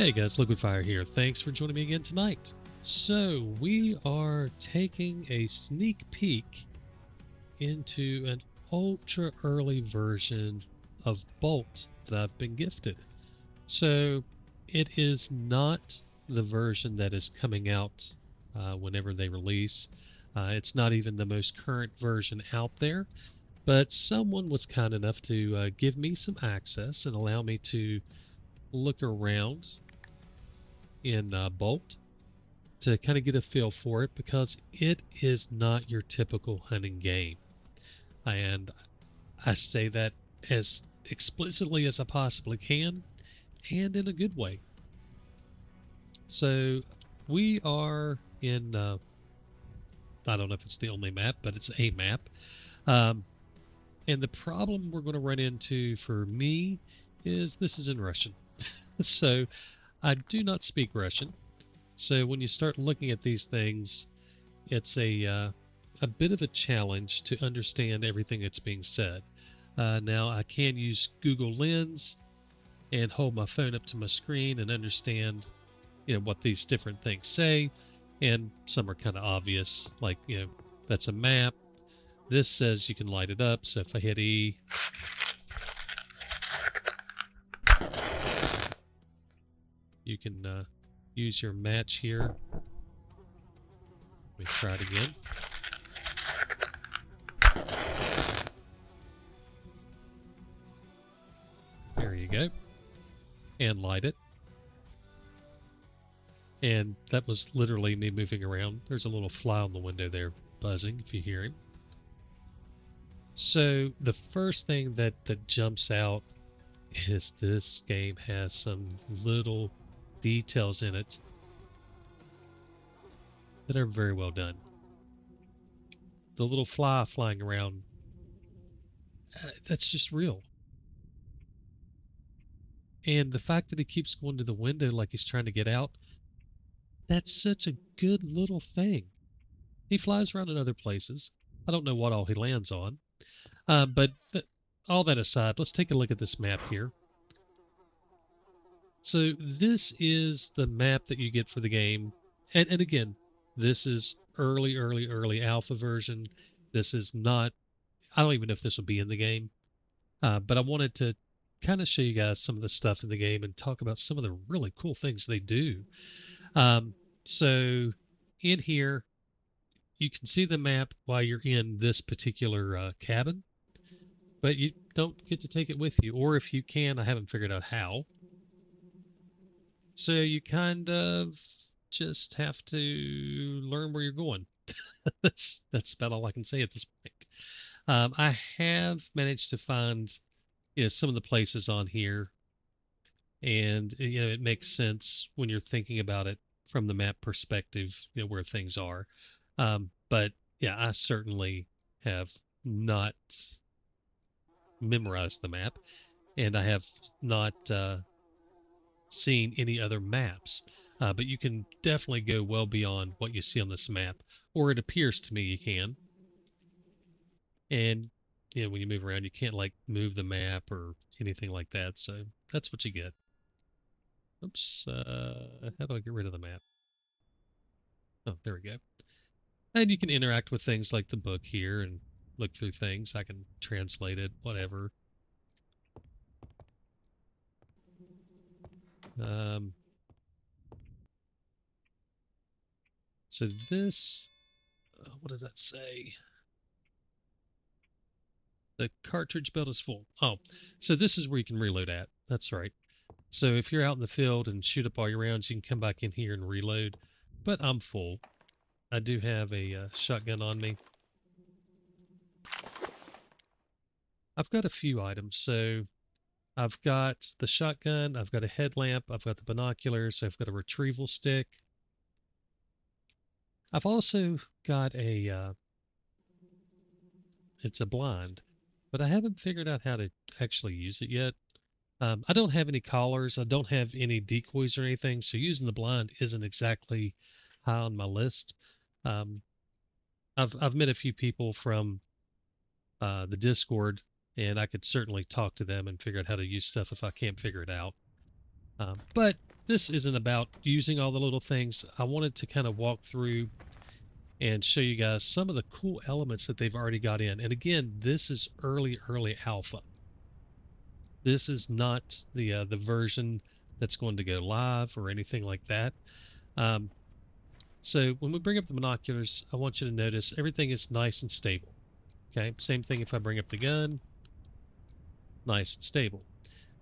Hey guys, Liquid Fire here. Thanks for joining me again tonight. So we are taking a sneak peek into an ultra early version of BULT that I've been gifted. So it is not the version that is coming out whenever they release. It's not even the most current version out there, but someone was kind enough to give me some access and allow me to look around in BULT to kind of get a feel for it, because it is not your typical hunting game. And I say that as explicitly as I possibly can and in a good way. So we are in, I don't know if it's the only map, but it's a map. And the problem we're going to run into for me is this is in Russian. So I do not speak Russian. So when you start looking at these things, it's a bit of a challenge to understand everything that's being said. Now I can use Google Lens and hold my phone up to my screen and understand, what these different things say, and some are kind of obvious, like that's a map. This says you can light it up, so if I hit E, you can use your match here. Let me try it again. There you go. And light it. And that was literally me moving around. There's a little fly on the window there buzzing, if you hear him. So the first thing that jumps out is this game has some little details in it that are very well done. The little fly flying around, that's just real. And the fact that he keeps going to the window like he's trying to get out, that's such a good little thing. He flies around in other places. I don't know what all he lands on. But all that aside, let's take a look at this map here. So this is the map that you get for the game. And again, this is early alpha version. This is not, I don't even know if this will be in the game. But I wanted to kind of show you guys some of the stuff in the game and talk about some of the really cool things they do. So in here, you can see the map while you're in this particular cabin, but you don't get to take it with you. Or if you can, I haven't figured out how. So you kind of just have to learn where you're going. that's about all I can say at this point. I have managed to find some of the places on here, and it makes sense when you're thinking about it from the map perspective, where things are. But yeah, I certainly have not memorized the map, and I have not seen any other maps. But you can definitely go well beyond what you see on this map, or it appears to me you can. And when you move around, you can't like move the map or anything like that. So that's what you get. Oops. How do I get rid of the map? Oh, there we go. And you can interact with things like the book here and look through things. I can translate it, whatever. So this, what does that say? The cartridge belt is full. Oh, so this is where you can reload at. That's right. So if you're out in the field and shoot up all your rounds, you can come back in here and reload. But I'm full. I do have a shotgun on me. I've got a few items. So I've got the shotgun, I've got a headlamp, I've got the binoculars, I've got a retrieval stick. I've also got it's a blind, but I haven't figured out how to actually use it yet. I don't have any collars, I don't have any decoys or anything, so using the blind isn't exactly high on my list. I've met a few people from the Discord, and I could certainly talk to them and figure out how to use stuff if I can't figure it out. But this isn't about using all the little things. I wanted to kind of walk through and show you guys some of the cool elements that they've already got in. And again, this is early alpha. This is not the version that's going to go live or anything like that. Um, so when we bring up the binoculars, I want you to notice everything is nice and stable. Okay, same thing if I bring up the gun, nice and stable.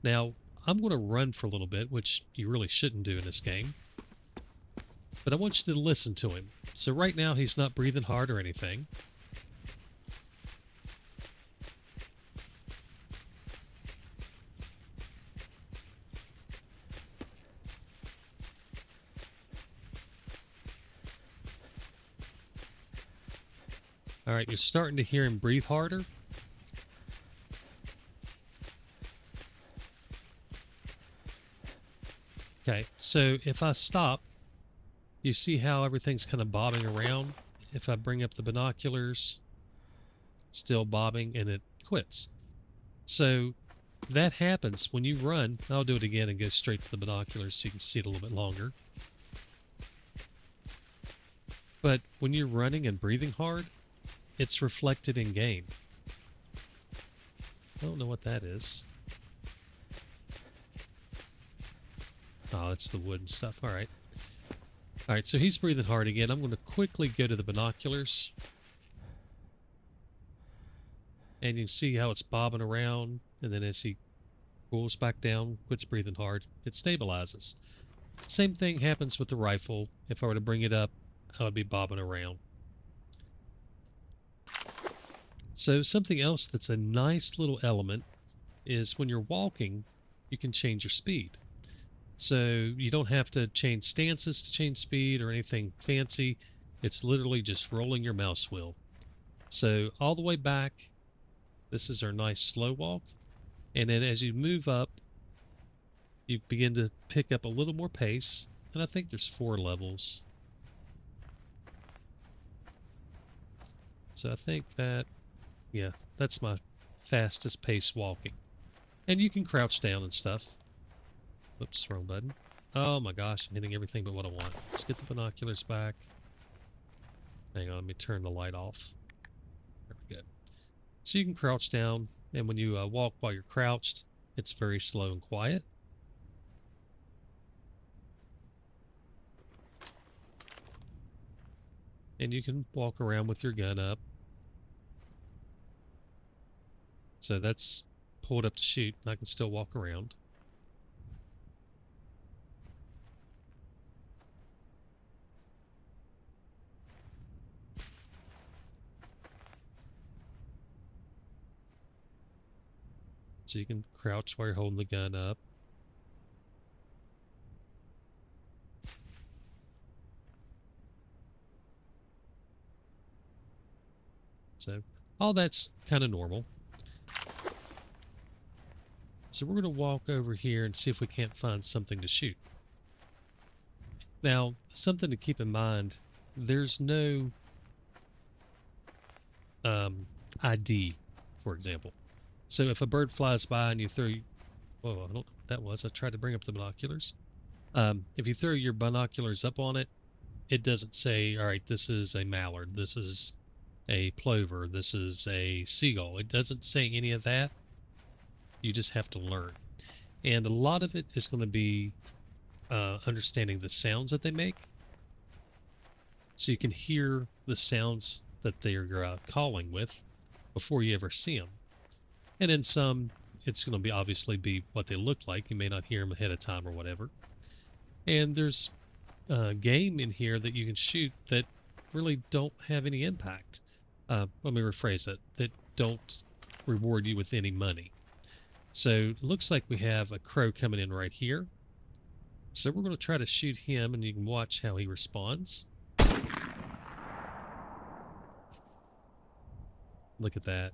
Now, I'm going to run for a little bit, which you really shouldn't do in this game. But I want you to listen to him. So right now, he's not breathing hard or anything. All right, you're starting to hear him breathe harder. Okay, so if I stop, you see how everything's kind of bobbing around. If I bring up the binoculars, still bobbing, and it quits. So that happens when you run. I'll do it again and go straight to the binoculars so you can see it a little bit longer. But when you're running and breathing hard, it's reflected in game. I don't know what that is. Oh, it's the wood and stuff. All right. All right, so he's breathing hard again. I'm going to quickly go to the binoculars. And you can see how it's bobbing around. And then as he cools back down, quits breathing hard, it stabilizes. Same thing happens with the rifle. If I were to bring it up, I would be bobbing around. So something else that's a nice little element is when you're walking, you can change your speed. So you don't have to change stances to change speed or anything fancy. It's literally just rolling your mouse wheel. So all the way back, this is our nice slow walk. And then as you move up, you begin to pick up a little more pace. And I think there's 4 levels. So I think that, yeah, that's my fastest pace walking. And you can crouch down and stuff. Oops, wrong button. Oh my gosh, I'm hitting everything but what I want. Let's get the binoculars back. Hang on, let me turn the light off. There we go. So you can crouch down, and when you walk while you're crouched, it's very slow and quiet. And you can walk around with your gun up. So that's pulled up to shoot, and I can still walk around. So you can crouch while you're holding the gun up. So all that's kind of normal. So we're going to walk over here and see if we can't find something to shoot. Now, something to keep in mind, there's no ID, for example. So if a bird flies by and you throw, whoa, I don't know what that was. I tried to bring up the binoculars. If you throw your binoculars up on it, it doesn't say, all right, this is a mallard, this is a plover, this is a seagull. It doesn't say any of that. You just have to learn. And a lot of it is going to be understanding the sounds that they make. So you can hear the sounds that they're calling with before you ever see them. And in some, it's going to be obviously be what they look like. You may not hear them ahead of time or whatever. And there's game in here that you can shoot that really don't have any impact. Let me rephrase that. That don't reward you with any money. So it looks like we have a crow coming in right here. So we're going to try to shoot him, and you can watch how he responds. Look at that.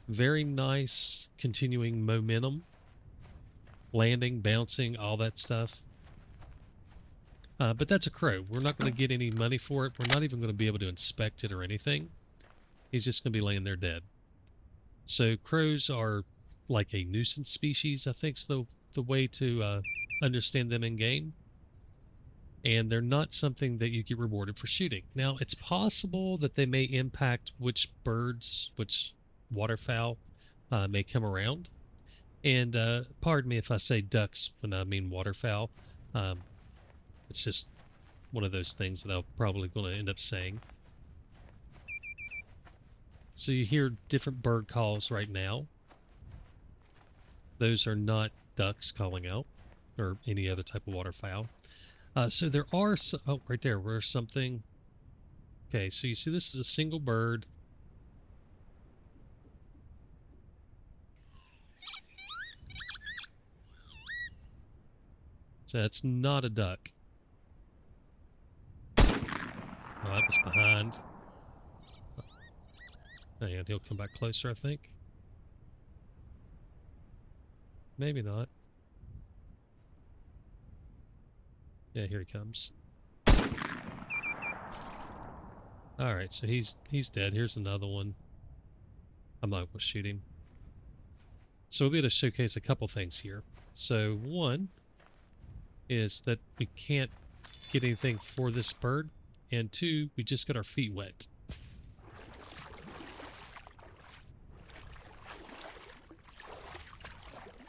Very nice continuing momentum. Landing, bouncing, all that stuff. But that's a crow. We're not going to get any money for it. We're not even going to be able to inspect it or anything. He's just going to be laying there dead. So crows are like a nuisance species, I think is the way to understand them in game, and they're not something that you get rewarded for shooting. Now, it's possible that they may impact which birds, which waterfowl may come around. And pardon me if I say ducks when I mean waterfowl. Um, it's just one of those things that I'm probably going to end up saying. So you hear different bird calls right now. Those are not ducks calling out or any other type of waterfowl. So there are, oh, right there, where's something? Okay, so you see this is a single bird. So that's not a duck. Oh, that was behind. And he'll come back closer, I think. Maybe not. Yeah, here he comes. All right, so he's dead. Here's another one. I'm not going to shoot him. So we'll be able to showcase a couple things here. So one is that we can't get anything for this bird, and two, we just got our feet wet.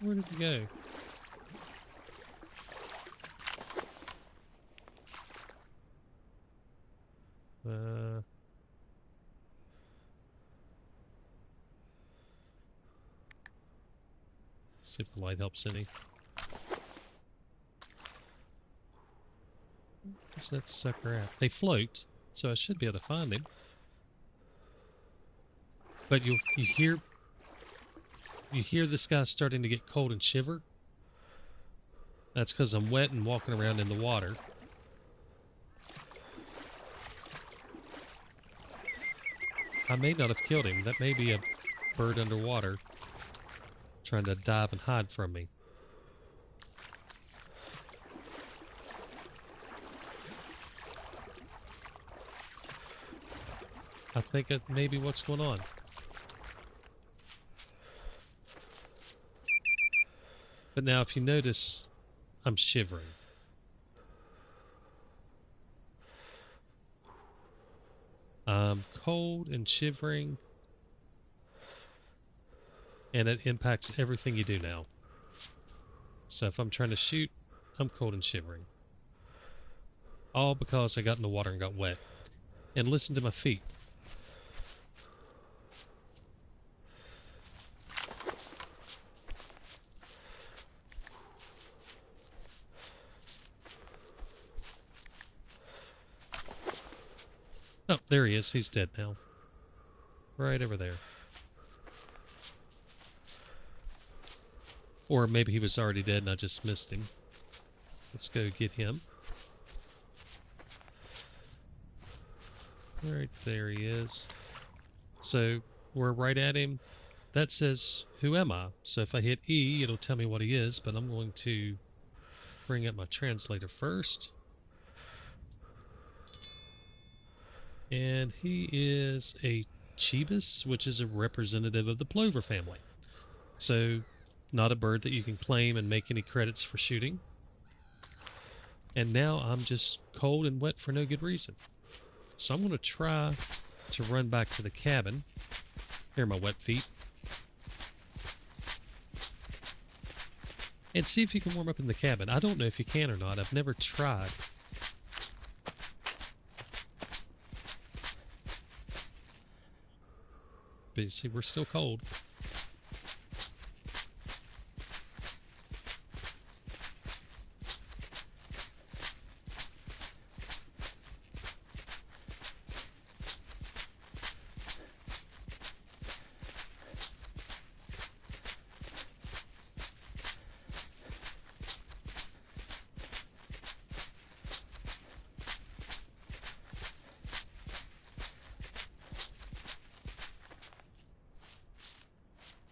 Where did he go? See if the light helps any. Where's that sucker at? They float, so I should be able to find him. But you hear this guy starting to get cold and shiver. That's because I'm wet and walking around in the water. I may not have killed him. That may be a bird underwater trying to dive and hide from me. I think that may be what's going on. But now if you notice, I'm shivering. I'm cold and shivering, and it impacts everything you do now. So if I'm trying to shoot, I'm cold and shivering. All because I got in the water and got wet. And listen to my feet. Oh, there he is. He's dead now. Right over there. Or maybe he was already dead and I just missed him. Let's go get him. Right there he is. So we're right at him. That says, who am I? So if I hit E, it'll tell me what he is, but I'm going to bring up my translator first. And he is a chibis, which is a representative of the plover family. So not a bird that you can claim and make any credits for shooting. And now I'm just cold and wet for no good reason. So I'm going to try to run back to the cabin. Here are my wet feet. And see if you can warm up in the cabin. I don't know if you can or not. I've never tried. But you see, we're still cold.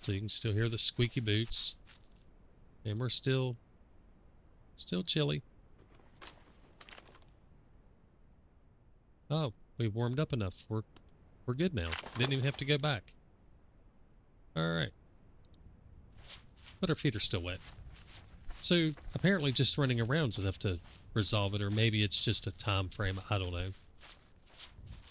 So you can still hear the squeaky boots. And we're still chilly. Oh, we warmed up enough. We're good now. Didn't even have to go back. All right. But our feet are still wet. So So apparently just running around is enough to resolve it, or maybe it's just a time frame, I don't know.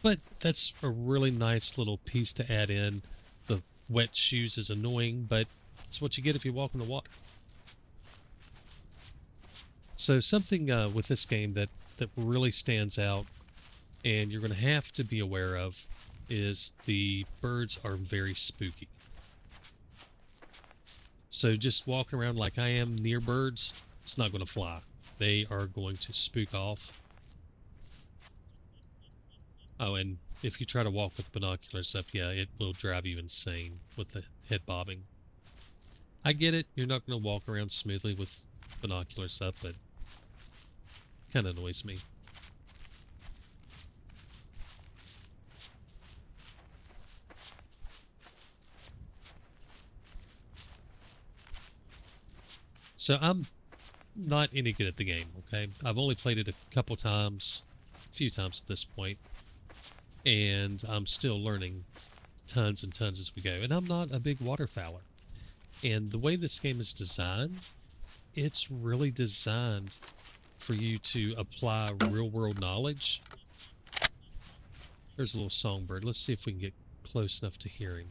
But that's a really nice little piece to add in. The wet shoes is annoying, but it's what you get if you walk in the water. So something with this game that really stands out, and you're going to have to be aware of, is the birds are very spooky. So just walking around like I am near birds, it's not going to fly. They are going to spook off. Oh, and if you try to walk with binoculars up, yeah, it will drive you insane with the head bobbing. I get it, you're not going to walk around smoothly with binoculars up, but it kind of annoys me. So I'm not any good at the game, okay? I've only played it a couple times, a few times at this point, and I'm still learning tons and tons as we go. And I'm not a big waterfowler. And the way this game is designed, it's really designed for you to apply real-world knowledge. There's a little songbird. Let's see if we can get close enough to hear him.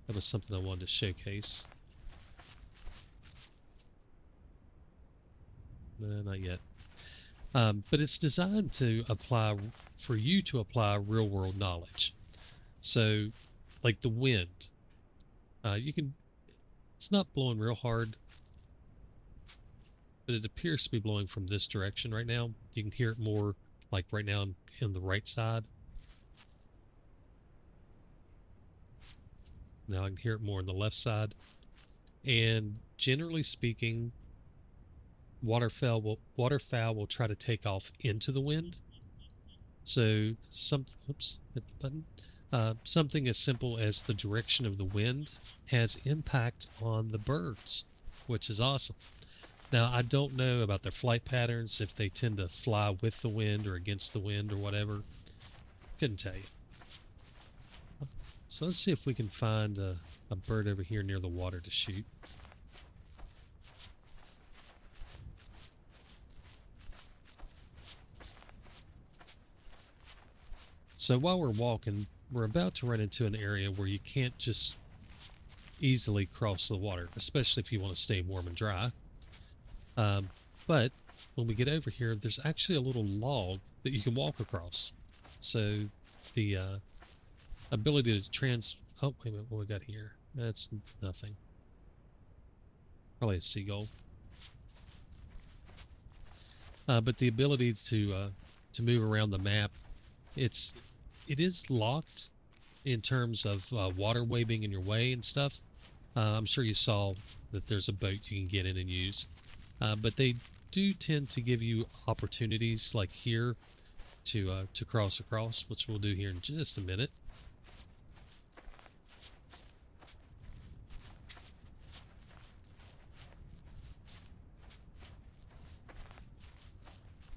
That was something I wanted to showcase. No, not yet. But it's designed to apply, for you to apply real-world knowledge. So, like the wind, it's not blowing real hard, but it appears to be blowing from this direction right now. You can hear it more, like right now I'm in the right side. Now I can hear it more on the left side. And generally speaking, waterfowl will try to take off into the wind. So oops, hit the button. Something as simple as the direction of the wind has impact on the birds, which is awesome. Now, I don't know about their flight patterns, if they tend to fly with the wind or against the wind or whatever. Couldn't tell you. So let's see if we can find a bird over here near the water to shoot. So while we're walking, we're about to run into an area where you can't just easily cross the water, especially if you want to stay warm and dry. But when we get over here, there's actually a little log that you can walk across. So the ability to oh, wait a minute, what we got here? That's nothing. Probably a seagull. But the ability to move around the map, it is locked in terms of waterway being in your way and stuff. I'm sure you saw that there's a boat you can get in and use. But they do tend to give you opportunities like here to cross across, which we'll do here in just a minute.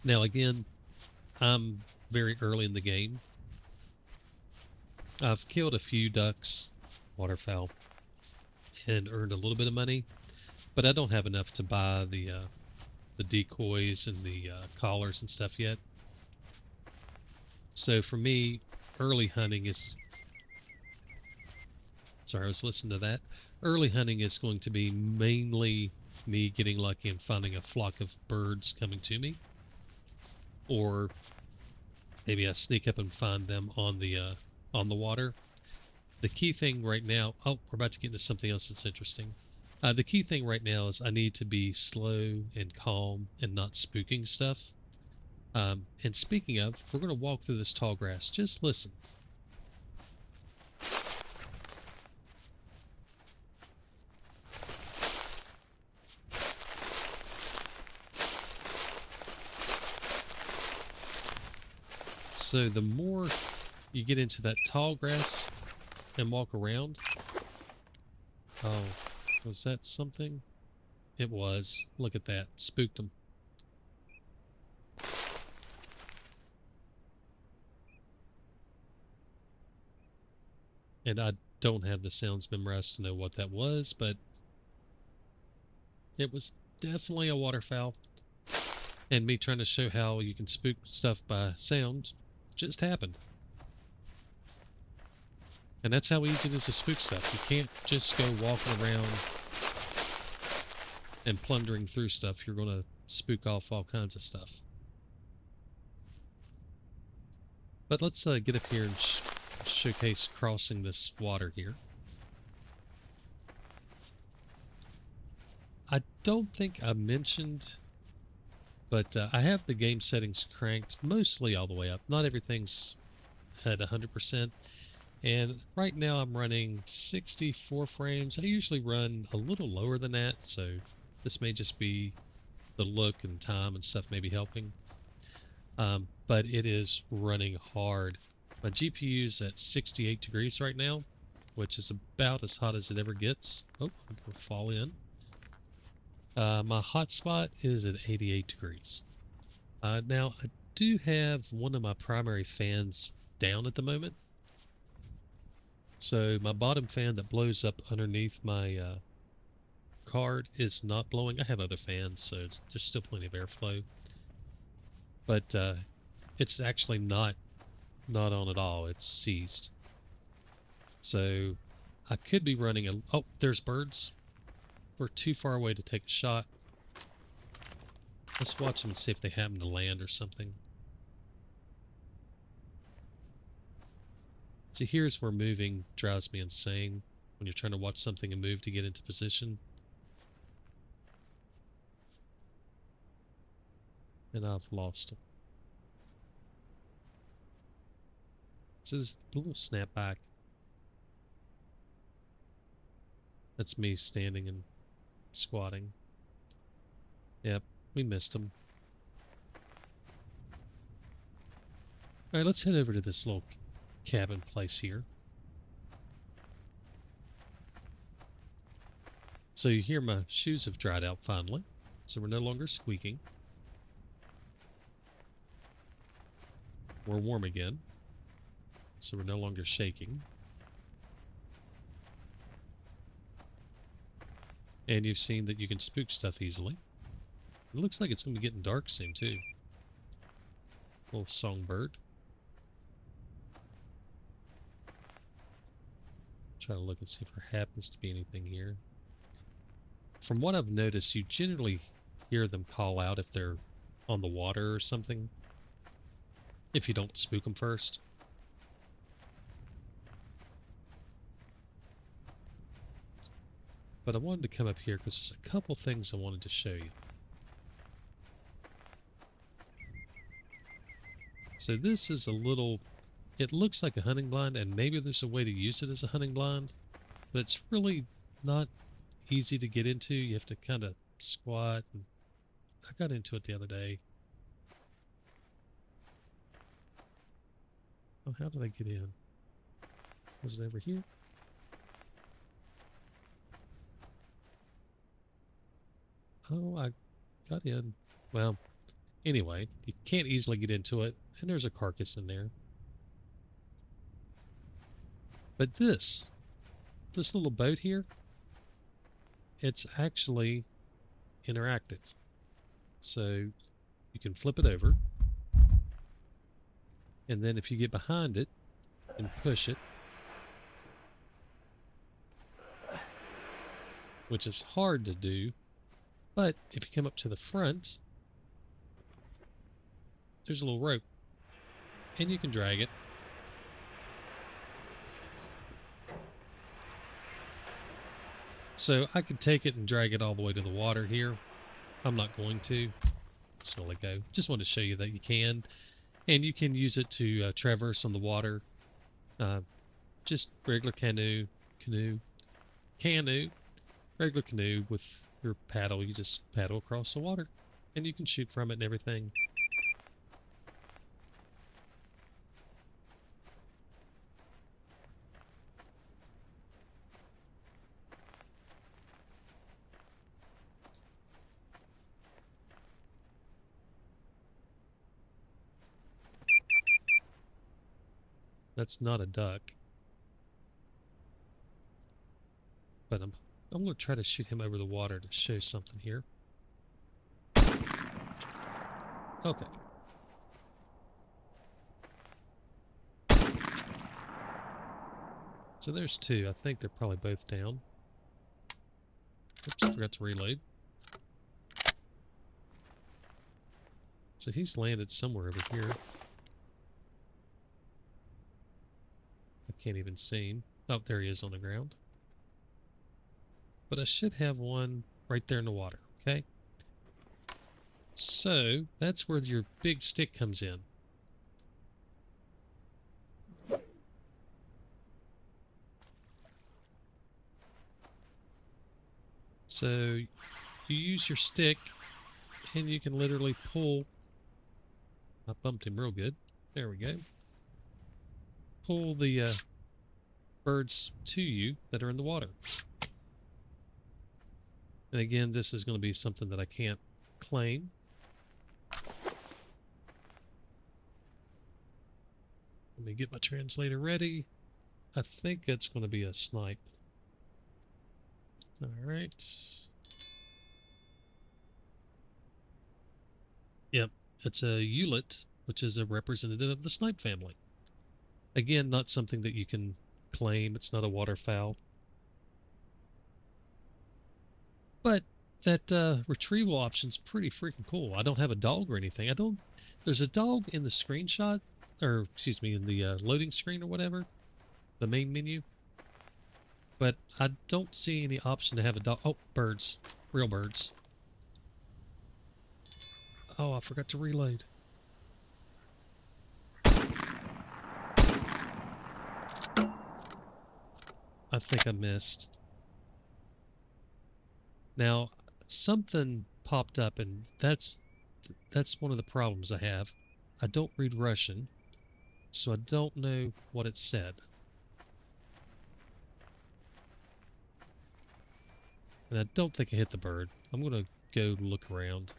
Now again, I'm very early in the game. I've killed a few ducks, waterfowl, and earned a little bit of money, but I don't have enough to buy the decoys and the collars and stuff yet. So for me, early hunting is... Sorry, I was listening to that. Early hunting is going to be mainly me getting lucky and finding a flock of birds coming to me. Or maybe I sneak up and find them on the water. The key thing right now... Oh, we're about to get into something else that's interesting. The key thing right now is I need to be slow and calm and not spooking stuff. And speaking of, we're going to walk through this tall grass. Just listen. So the more you get into that tall grass and walk around... Oh, was that something? It was. Look at that. Spooked them. And I don't have the sounds memorized to know what that was, but it was definitely a waterfowl. And me trying to show how you can spook stuff by sound just happened. And that's how easy it is to spook stuff. You can't just go walking around and plundering through stuff. You're going to spook off all kinds of stuff. But let's get up here and showcase crossing this water here. I don't think I mentioned, but I have the game settings cranked mostly all the way up. Not everything's at 100%. And right now I'm running 64 frames. I usually run a little lower than that, so this may just be the look and time and stuff maybe helping. But it is running hard. My GPU's at 68 degrees right now, which is about as hot as it ever gets. Oh, I'm going to fall in. My hotspot is at 88 degrees. Now, I do have one of my primary fans down at the moment. So my bottom fan that blows up underneath my card is not blowing. I have other fans, so there's still plenty of airflow. But it's actually not on at all. It's seized. So I could be running a... Oh, there's birds. We're too far away to take a shot. Let's watch them and see if they happen to land or something. See, here's where moving drives me insane. When you're trying to watch something and move to get into position. And I've lost them. This is a little snapback. That's me standing and squatting. Yep, we missed him. Alright, let's head over to this little cabin place here. So you hear my shoes have dried out finally, so we're no longer squeaking. We're warm again, so we're no longer shaking. And you've seen that you can spook stuff easily. It looks like it's going to be getting dark soon too. Little songbird. Try to look and see if there happens to be anything here. From what I've noticed, you generally hear them call out if they're on the water or something, if you don't spook them first. But I wanted to come up here because there's a couple things I wanted to show you. So this is a little, it looks like a hunting blind, and maybe there's a way to use it as a hunting blind, but it's really not easy to get into. You have to kind of squat. And I got into it the other day. Oh, how did I get in? Was it over here? Oh, I got in. Well, anyway, you can't easily get into it, and there's a carcass in there. But this little boat here, it's actually interactive. So you can flip it over, and then if you get behind it and push it, which is hard to do, but if you come up to the front, there's a little rope, and you can drag it. So I could take it and drag it all the way to the water here. I'm not going to. Just gonna let go. Just wanted to show you that you can. And you can use it to traverse on the water. Just regular canoe, regular canoe with your paddle. You just paddle across the water, and you can shoot from it and everything. That's not a duck. But I'm going to try to shoot him over the water to show something here. Okay. So there's two. I think they're probably both down. Oops, forgot to reload. So he's landed somewhere over here. I can't even see him. Oh, there he is on the ground. But I should have one right there in the water, okay? So that's where your big stick comes in. So you use your stick and you can literally pull. I bumped him real good. There we go. Pull the birds to you that are in the water. And again, this is going to be something that I can't claim. Let me get my translator ready. I think it's going to be a snipe. All right. Yep, it's a ULT, which is a representative of the snipe family. Again, not something that you can claim. It's not a waterfowl. But that retrieval option's pretty freaking cool. I don't have a dog or anything. There's a dog in the screenshot, or excuse me, in the loading screen or whatever, the main menu. But I don't see any option to have a dog. Oh, birds. Real birds. Oh, I forgot to reload. I think I missed. Now, something popped up, and that's one of the problems I have. I don't read Russian, so I don't know what it said. And I don't think I hit the bird. I'm going to go look around.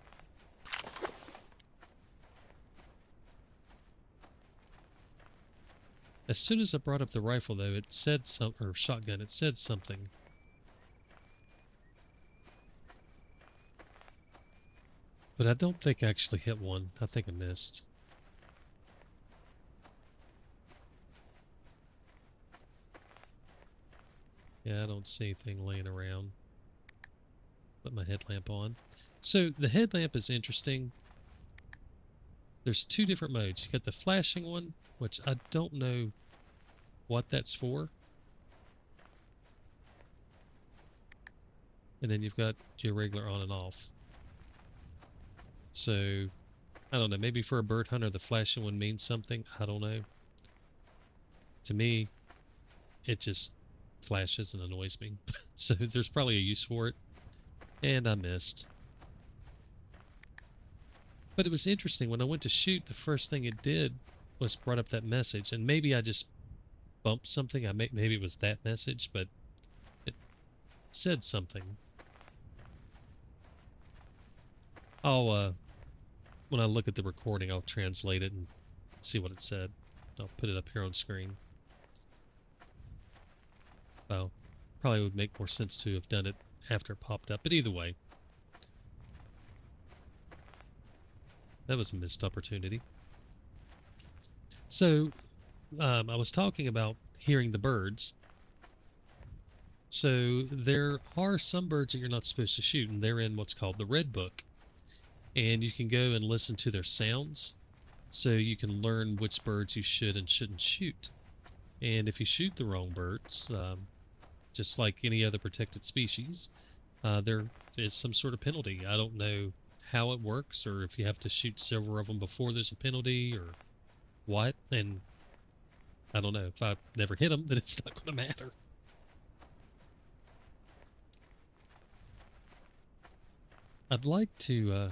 As soon as I brought up the rifle, though, it said something, or shotgun, it said something. But I don't think I actually hit one. I think I missed. Yeah, I don't see anything laying around. Put my headlamp on. So the headlamp is interesting. There's two different modes. You got the flashing one, which I don't know what that's for. And then you've got your regular on and off. So, I don't know, maybe for a bird hunter the flashing one means something. I don't know. To me, it just flashes and annoys me. So there's probably a use for it. And I missed. But it was interesting. When I went to shoot, the first thing it did was brought up that message. And maybe I just bumped something. Maybe it was that message, but it said something. When I look at the recording, I'll translate it and see what it said. I'll put it up here on screen. Well, probably would make more sense to have done it after it popped up, but either way. That was a missed opportunity. So, I was talking about hearing the birds. So there are some birds that you're not supposed to shoot, and they're in what's called the Red Book. And you can go and listen to their sounds, so you can learn which birds you should and shouldn't shoot. And if you shoot the wrong birds, just like any other protected species, there is some sort of penalty. I don't know how it works, or if you have to shoot several of them before there's a penalty, or what. And I don't know. If I never hit them, then it's not going to matter. I'd like to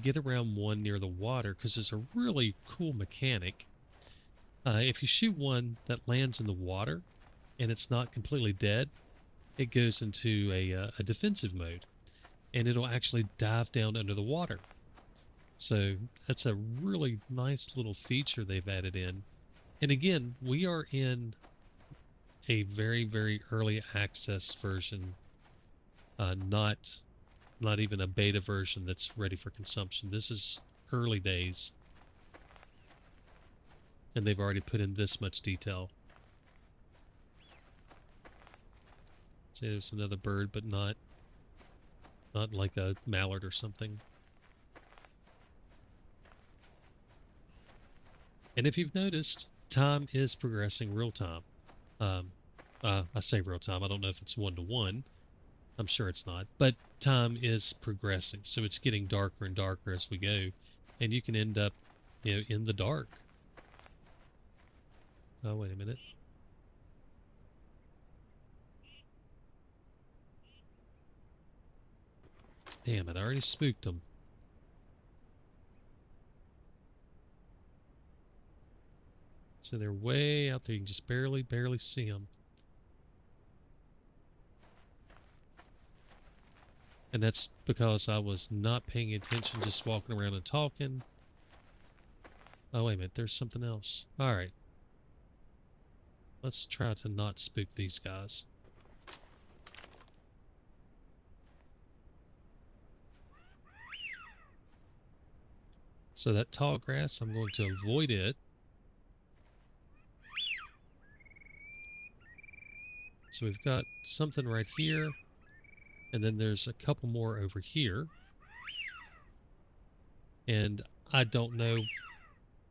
get around one near the water, because there's a really cool mechanic. If you shoot one that lands in the water and it's not completely dead, it goes into a defensive mode, and it'll actually dive down under the water. So that's a really nice little feature they've added in. And again, we are in a very, very early access version, not even a beta version that's ready for consumption. This is early days, and they've already put in this much detail. See, there's another bird, but not like a mallard or something. And if you've noticed, time is progressing real time. I say real time. I don't know if it's 1-to-1. I'm sure it's not, but time is progressing, so it's getting darker and darker as we go, and you can end up, in the dark. Oh, wait a minute. Damn it! I already spooked them. So they're way out there. You can just barely see them. And that's because I was not paying attention, just walking around and talking. Oh, wait a minute. There's something else. All right. Let's try to not spook these guys. So that tall grass, I'm going to avoid it. So we've got something right here, and then there's a couple more over here. And I don't know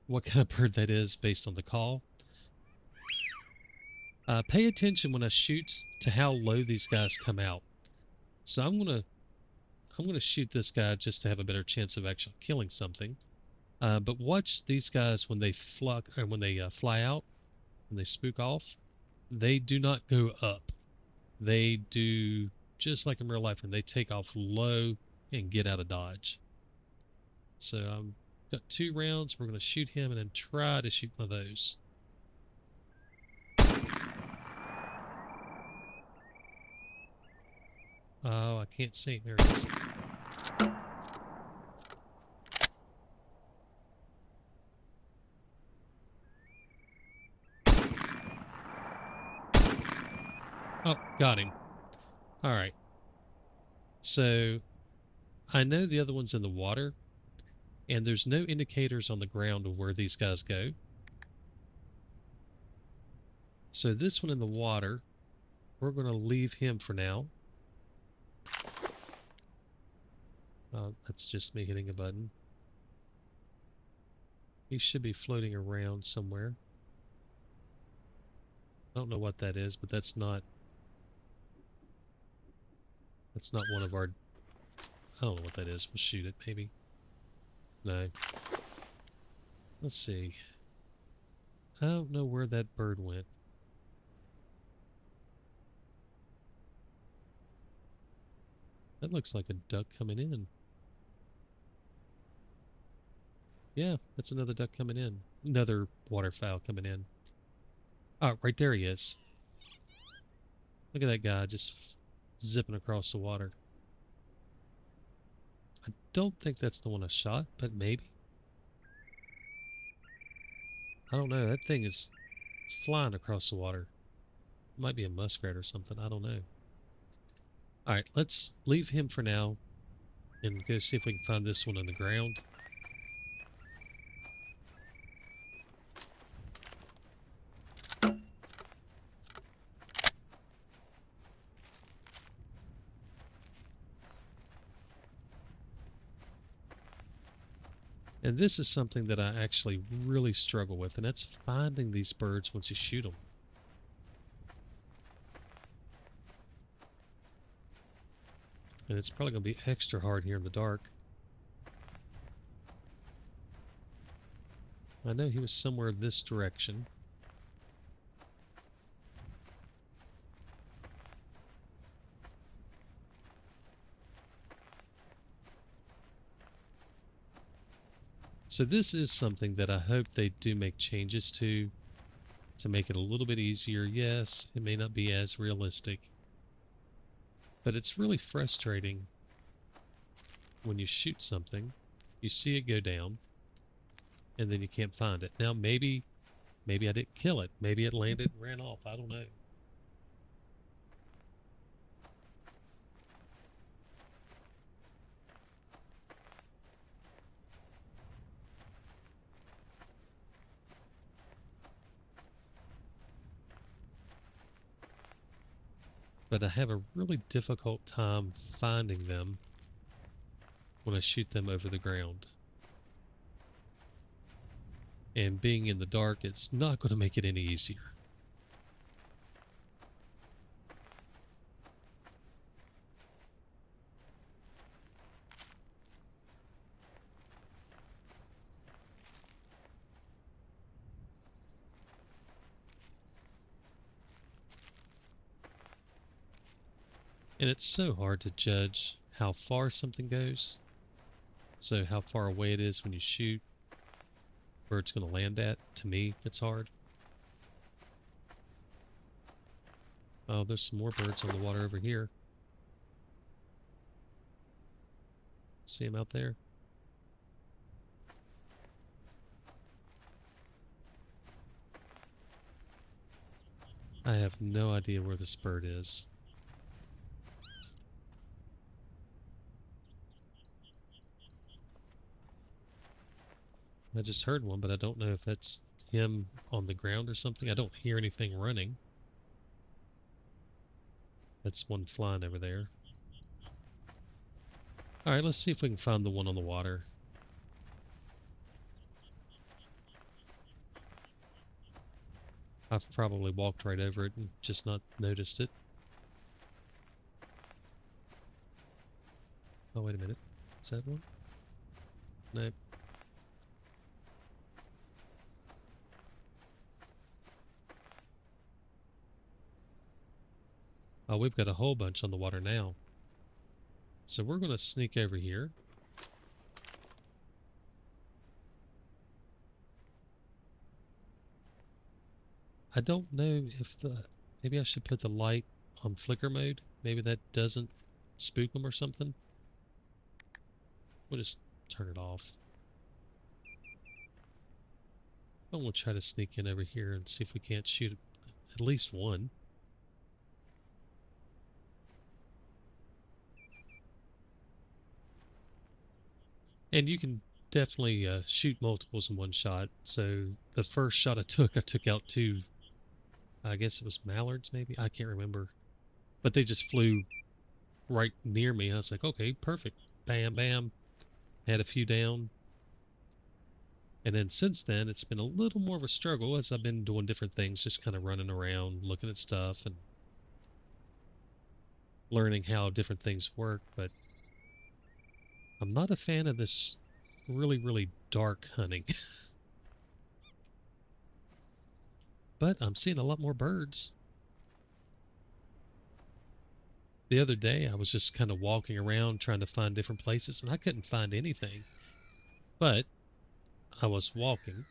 what kind of bird that is based on the call. Pay attention when I shoot to how low these guys come out. So I'm gonna shoot this guy just to have a better chance of actually killing something. But watch these guys when they fly out, when they spook off. They do not go up. They do just like in real life, and they take off low and get out of dodge. So I've got 2 rounds. We're going to shoot him and then try to shoot one of those. Oh, I can't see. There it is. Oh, got him. All right. So I know the other one's in the water, and there's no indicators on the ground of where these guys go. So this one in the water, we're going to leave him for now. That's just me hitting a button. He should be floating around somewhere. I don't know what that is, but that's not one of our... I don't know what that is. We'll shoot it, maybe. No. Let's see. I don't know where that bird went. That looks like a duck coming in. Yeah, that's another duck coming in. Another waterfowl coming in. Oh, right there he is. Look at that guy just zipping across the water. I don't think that's the one I shot, but maybe. I don't know. That thing is flying across the water. It might be a muskrat or something. I don't know. All right, let's leave him for now and go see if we can find this one on the ground. And this is something that I actually really struggle with, and that's finding these birds once you shoot them. And it's probably going to be extra hard here in the dark. I know he was somewhere this direction. So this is something that I hope they do make changes to make it a little bit easier. Yes, it may not be as realistic, but it's really frustrating when you shoot something, you see it go down, and then you can't find it. Now maybe I didn't kill it. Maybe it landed and ran off. I don't know. but I have a really difficult time finding them when I shoot them over the ground. And being in the dark, it's not going to make it any easier. And it's so hard to judge how far something goes. So how far away it is when you shoot, where it's going to land at. To me, it's hard. Oh, there's some more birds on the water over here. See them out there? I have no idea where this bird is. I just heard one, but I don't know if that's him on the ground or something. I don't hear anything running. That's one flying over there. Alright, let's see if we can find the one on the water. I've probably walked right over it and just not noticed it. Oh, wait a minute. Is that one? Nope. Oh, we've got a whole bunch on the water now. So we're going to sneak over here. I don't know if maybe I should put the light on flicker mode. Maybe that doesn't spook them or something. We'll just turn it off. And we'll try to sneak in over here and see if we can't shoot at least one. And you can definitely shoot multiples in one shot. So the first shot I took out two, I guess it was mallards maybe? I can't remember. But they just flew right near me. I was like, okay, perfect. Bam, bam. Had a few down. And then since then, it's been a little more of a struggle as I've been doing different things, just kind of running around, looking at stuff and learning how different things work. But I'm not a fan of this really, really dark hunting. But I'm seeing a lot more birds. The other day, I was just kind of walking around trying to find different places, and I couldn't find anything. But I was walking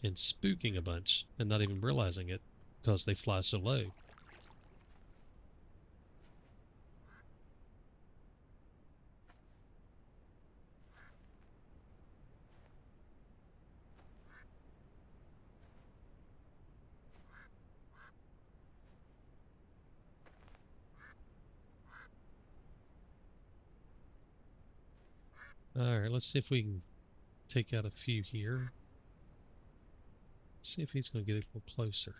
and spooking a bunch and not even realizing it because they fly so low. All right, let's see if we can take out a few here. See if he's going to get a little closer.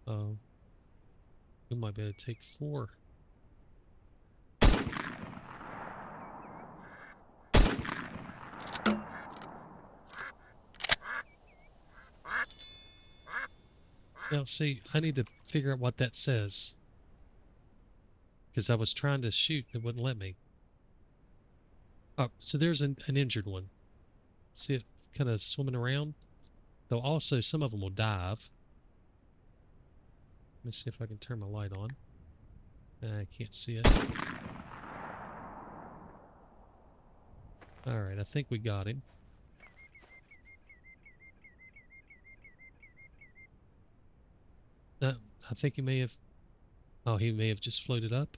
Oh, we might be able to take four. Now, see, I need to figure out what that says. Because I was trying to shoot, it wouldn't let me. Oh, so there's an injured one. See it kind of swimming around? Though also, some of them will dive. Let me see if I can turn my light on. I can't see it. Alright, I think we got him. I think he may have... Oh, he may have just floated up.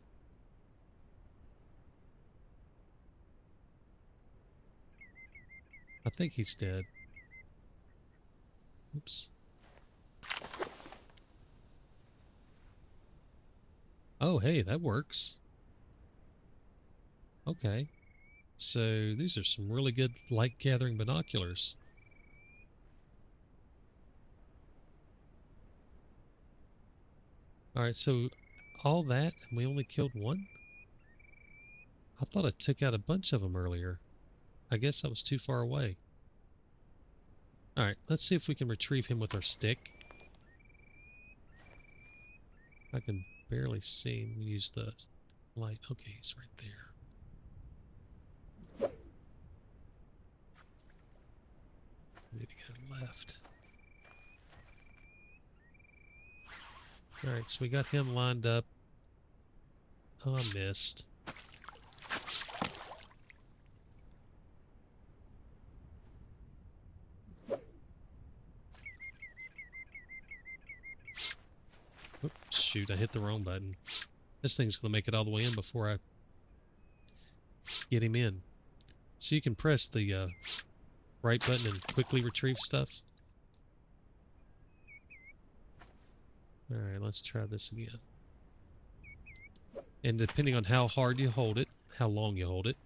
I think he's dead. Oops. Oh, hey, that works. Okay. So these are some really good light gathering binoculars. Alright, so all that, and we only killed one? I thought I took out a bunch of them earlier. I guess I was too far away. Alright, let's see if we can retrieve him with our stick. I can barely see him use the light. Okay, he's right there. Need to go left. Alright, so we got him lined up. Oh, I missed. Oops, shoot, I hit the wrong button. This thing's going to make it all the way in before I get him in. So you can press the right button and quickly retrieve stuff. Alright, let's try this again. And depending on how hard you hold it, how long you hold it,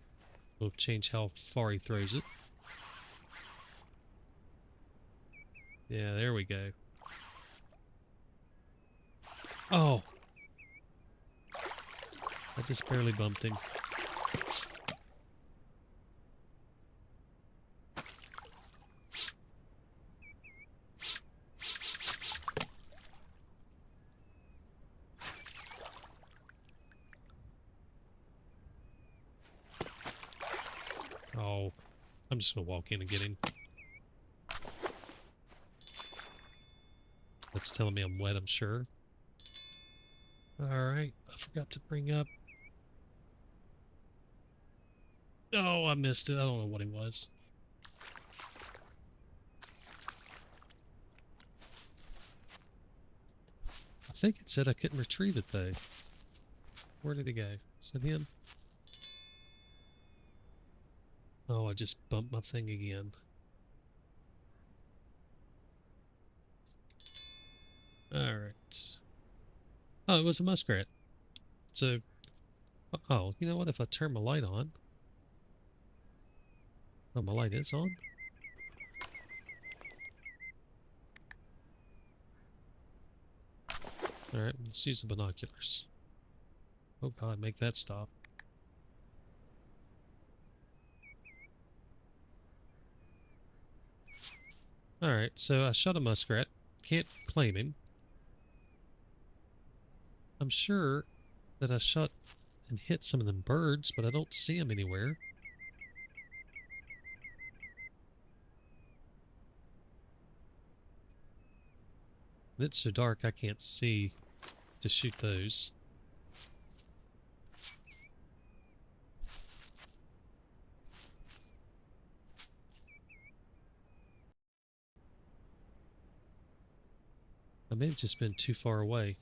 will change how far he throws it. Yeah, there we go. Oh! I just barely bumped him. Oh, I'm just gonna walk in and get him. That's telling me I'm wet, I'm sure. Alright, I forgot to bring up... Oh, I missed it. I don't know what it was. I think it said I couldn't retrieve it, though. Where did it go? Is it him? Oh, I just bumped my thing again. Alright. Oh, it was a muskrat. So, oh, you know what? If I turn my light on... Oh, my light is on? Alright, let's use the binoculars. Oh god, make that stop. Alright, so I shot a muskrat. Can't claim him. I'm sure that I shot and hit some of them birds, but I don't see them anywhere. And it's so dark I can't see to shoot those. I may have just been too far away.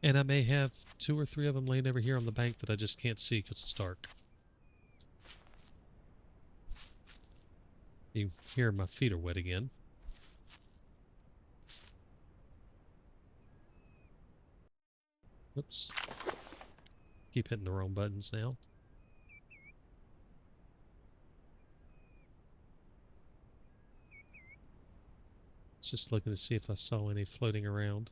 And I may have 2 or 3 of them laying over here on the bank that I just can't see because it's dark. You hear my feet are wet again. Whoops. Keep hitting the wrong buttons now. Just looking to see if I saw any floating around.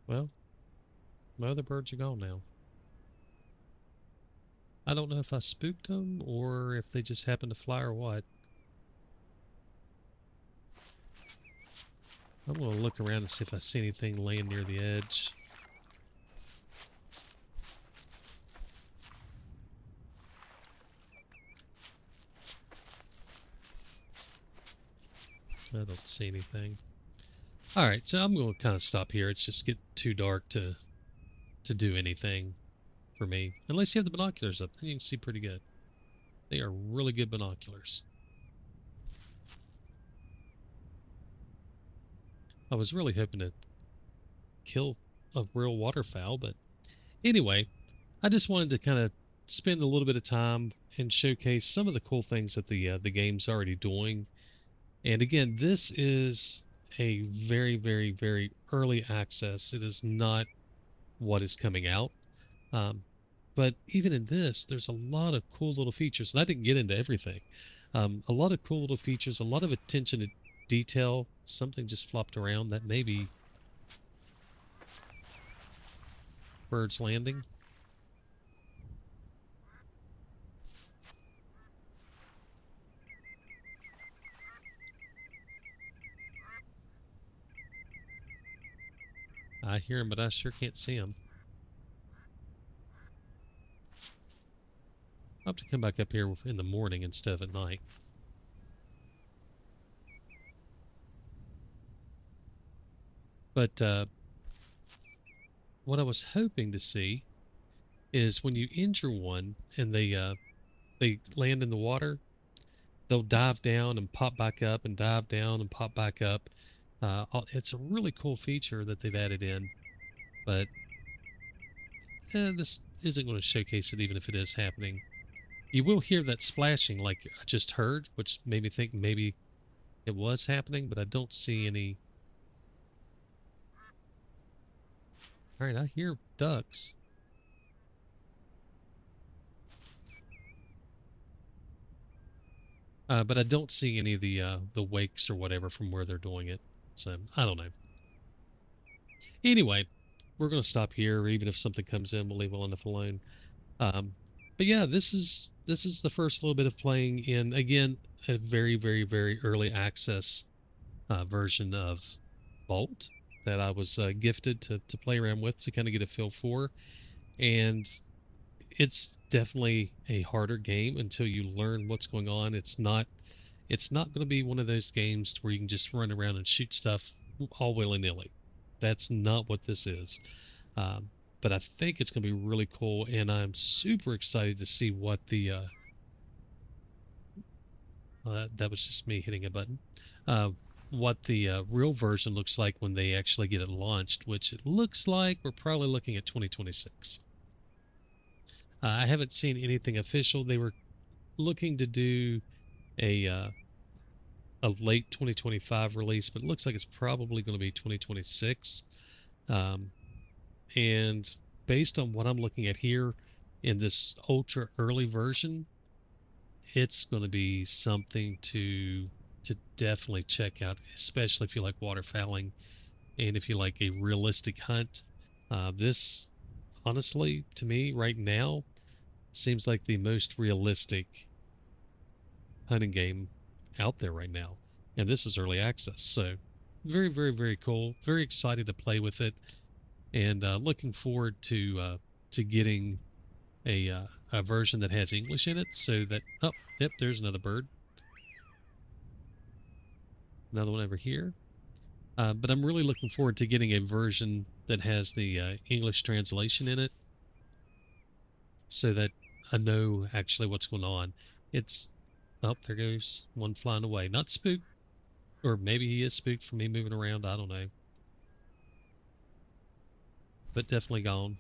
Well, my other birds are gone now. I don't know if I spooked them or if they just happened to fly or what. I'm going to look around and see if I see anything laying near the edge. I don't see anything. Alright, so I'm going to kind of stop here. It's just getting too dark to do anything for me. Unless you have the binoculars up, then you can see pretty good. They are really good binoculars. I was really hoping to kill a real waterfowl, but anyway, I just wanted to kind of spend a little bit of time and showcase some of the cool things that the game's already doing. And again, this is a very, very, very early access. It is not what is coming out. Um, but even in this, there's a lot of cool little features. And I didn't get into everything. A lot of cool little features, a lot of attention to detail. Something just flopped around that maybe birds landing. I hear him, but I sure can't see him. I'll have to come back up here in the morning instead of at night. But what I was hoping to see is when you injure one and they land in the water, they'll dive down and pop back up and dive down and pop back up. It's a really cool feature that they've added in, but this isn't going to showcase it even if it is happening. You will hear that splashing like I just heard, which made me think maybe it was happening, but I don't see any. All right, I hear ducks. But I don't see any of the wakes or whatever from where they're doing it. So I don't know. Anyway, we're going to stop here. Even if something comes in, we'll leave well enough alone. But yeah, this is the first little bit of playing in again a very very very early access version of BULT that I was gifted to play around with to kind of get a feel for, and it's definitely a harder game until you learn what's going on. It's not going to be one of those games where you can just run around and shoot stuff all willy-nilly. That's not what this is. Um, but I think it's going to be really cool, and I'm super excited to see what that was just me hitting a button. Uh, what the real version looks like when they actually get it launched, which it looks like we're probably looking at 2026. I haven't seen anything official. They were looking to do a uh, a late 2025 release, but it looks like it's probably going to be 2026. Um, and based on what I'm looking at here in this ultra early version, it's going to be something to definitely check out, especially if you like waterfowling and if you like a realistic hunt. This, honestly, to me right now, seems like the most realistic hunting game out there right now. And this is early access. So very, very, very cool. Very excited to play with it, and looking forward to getting a version that has English in it, so that yep, there's another bird, another one over here. But I'm really looking forward to getting a version that has the English translation in it, so that I know actually what's going on. It's there goes one flying away. Not spooked, or maybe he is spooked from me moving around. I don't know, but definitely gone.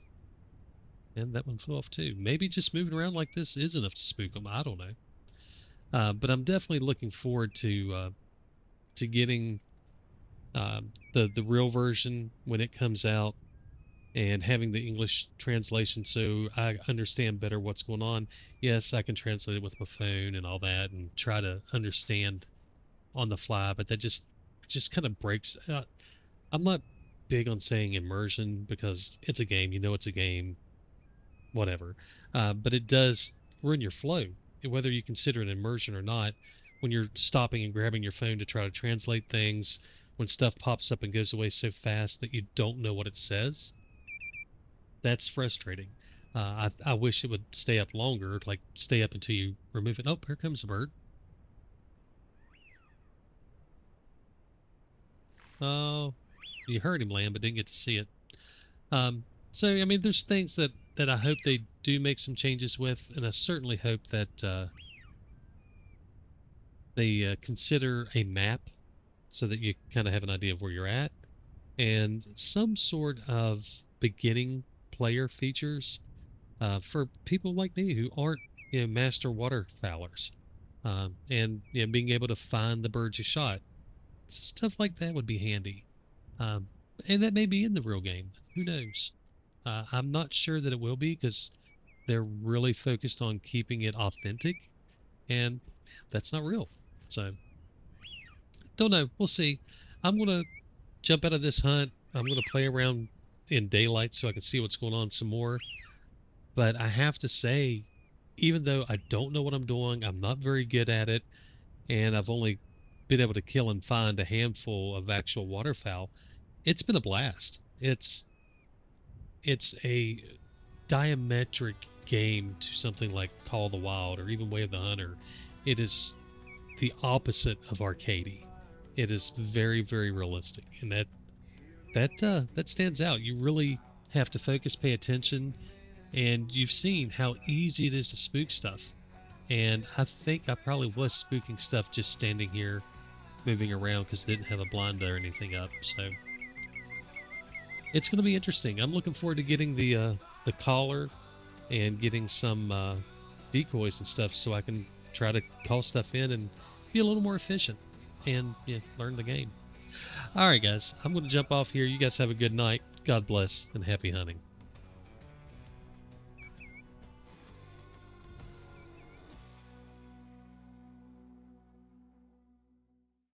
And that one flew off too. Maybe just moving around like this is enough to spook them. I don't know. But I'm definitely looking forward to getting the real version when it comes out, and having the English translation so I understand better what's going on. Yes, I can translate it with my phone and all that and try to understand on the fly, but that just kind of breaks. I'm not big on saying immersion because it's a game. You know, it's a game, whatever. But it does ruin your flow, whether you consider it immersion or not. When you're stopping and grabbing your phone to try to translate things, when stuff pops up and goes away so fast that you don't know what it says, that's frustrating. I wish it would stay up longer, like stay up until you remove it. Oh, here comes a bird. Oh, you heard him land, but didn't get to see it. Um, so I mean, there's things that I hope they do make some changes with, and I certainly hope that they consider a map so that you kind of have an idea of where you're at, and some sort of beginning player features for people like me who aren't master waterfowlers. and being able to find the birds you shot. Stuff like that would be handy. Um, and that may be in the real game. Who knows? I'm not sure that it will be because they're really focused on keeping it authentic, and that's not real. So don't know. We'll see. I'm gonna jump out of this hunt. I'm gonna play around in daylight so I can see what's going on some more. But I have to say, even though I don't know what I'm doing, I'm not very good at it, and I've only been able to kill and find a handful of actual waterfowl. It's been a blast. It's a diametric game to something like Call of the Wild or even Way of the Hunter. It is the opposite of arcadey. It is very, very realistic, and that stands out. You really have to focus, pay attention, and you've seen how easy it is to spook stuff. And I think I probably was spooking stuff just standing here, moving around because it didn't have a blind or anything up. So it's going to be interesting. I'm looking forward to getting the collar and getting some decoys and stuff so I can try to call stuff in and be a little more efficient and learn the game. All right, guys, I'm going to jump off here. You guys have a good night. God bless and happy hunting.